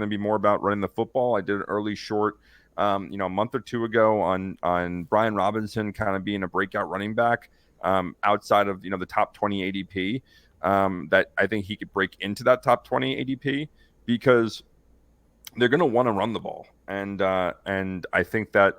to be more about running the football. I did an early short, a month or two ago on Brian Robinson kind of being a breakout running back outside of the top 20 ADP. That I think he could break into that top 20 ADP because they're going to want to run the ball, and I think that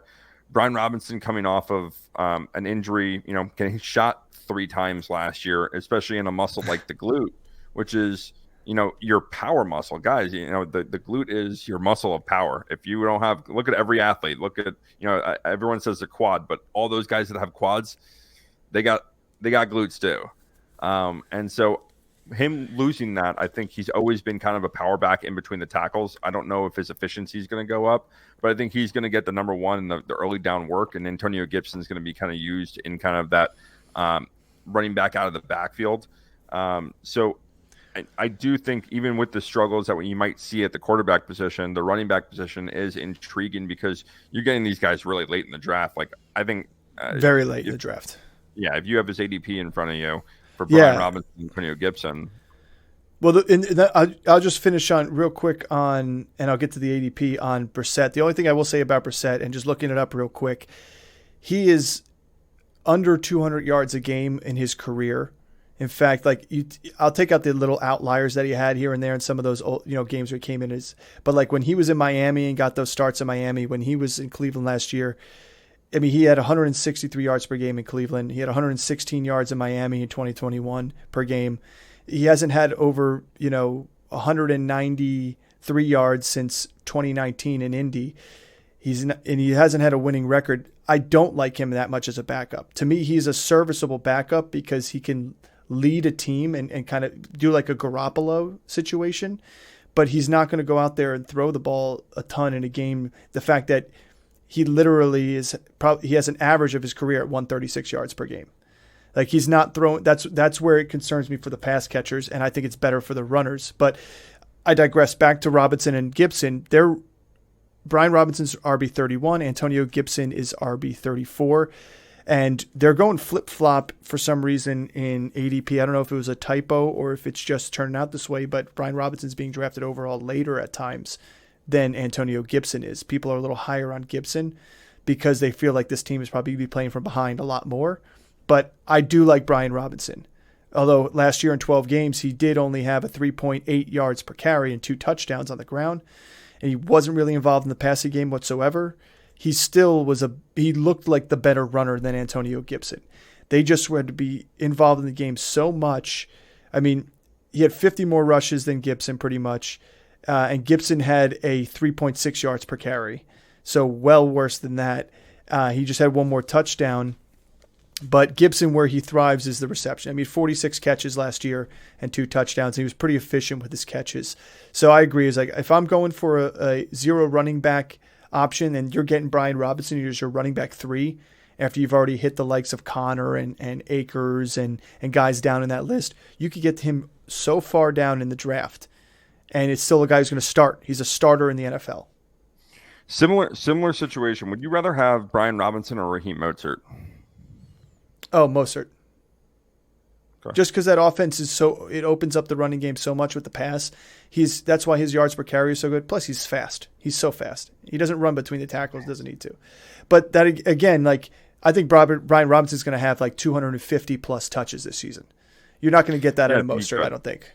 Brian Robinson coming off of an injury, getting shot 3 times last year, especially in a muscle like the glute, which is your power muscle, guys. The glute is your muscle of power. If you don't have, look at every athlete. Look at everyone says the quad, but all those guys that have quads, they got glutes too. And so him losing that, I think he's always been kind of a power back in between the tackles. I don't know if his efficiency is going to go up, but I think he's going to get the number one in the early down work, and Antonio Gibson is going to be kind of used in kind of that running back out of the backfield. So I do think even with the struggles that you might see at the quarterback position, the running back position is intriguing because you're getting these guys really late in the draft. Like I think very late in the draft. Yeah, if you have his ADP in front of you for Brian Robinson and Antonio Gibson. Well, I'll just finish on real quick and I'll get to the ADP on Brissett. The only thing I will say about Brissett, and just looking it up real quick, he is under 200 yards a game in his career. In fact, I'll take out the little outliers that he had here and there in some of those old, games where he came in but like when he was in Miami and got those starts in Miami, when he was in Cleveland last year, I mean, he had 163 yards per game in Cleveland. He had 116 yards in Miami in 2021 per game. He hasn't had over, 193 yards since 2019 in Indy. And he hasn't had a winning record. I don't like him that much as a backup. To me, he's a serviceable backup because he can lead a team and kind of do like a Garoppolo situation, but he's not going to go out there and throw the ball a ton in a game. The fact that he literally he has an average of his career at 136 yards per game. Like he's not throwing. That's where it concerns me for the pass catchers, and I think it's better for the runners. But I digress. Back to Robinson and Gibson. Brian Robinson's RB31. Antonio Gibson is RB34. And they're going flip-flop for some reason in ADP. I don't know if it was a typo or if it's just turning out this way, but Brian Robinson's being drafted overall later at times than Antonio Gibson is. People are a little higher on Gibson because they feel like this team is probably be playing from behind a lot more. But I do like Brian Robinson. Although last year in 12 games, he did only have a 3.8 yards per carry and 2 touchdowns on the ground. And he wasn't really involved in the passing game whatsoever. He still he looked like the better runner than Antonio Gibson. They just had to be involved in the game so much. I mean, he had 50 more rushes than Gibson pretty much. And Gibson had a 3.6 yards per carry. So well worse than that. He just had 1 more touchdown. But Gibson, where he thrives is the reception. I mean, 46 catches last year and 2 touchdowns. He was pretty efficient with his catches. So I agree. It's like if I'm going for a zero running back option and you're getting Brian Robinson, you're your running back 3 after you've already hit the likes of Connor and Akers and guys down in that list, you could get him so far down in the draft. And it's still a guy who's going to start. He's a starter in the NFL. Similar situation. Would you rather have Brian Robinson or Raheem Mostert? Oh, Mostert. Okay. Just because that offense it opens up the running game so much with the pass. That's why his yards per carry is so good. Plus, he's fast. He's so fast. He doesn't run between the tackles, doesn't need to. But that again, I think Brian Robinson's going to have 250 plus touches this season. You're not going to get that out of Mostert, I don't think.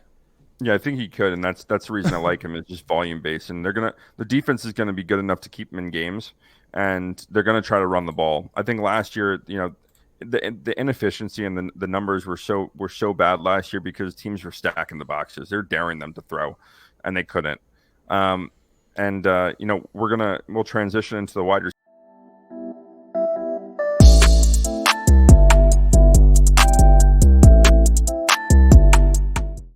Yeah, I think he could, and that's the reason I like him is just volume based, and the defense is going to be good enough to keep him in games, and they're going to try to run the ball. I think last year, the inefficiency and the numbers were so bad last year because teams were stacking the boxes. They're daring them to throw, and they couldn't. We'll transition into the wide receiver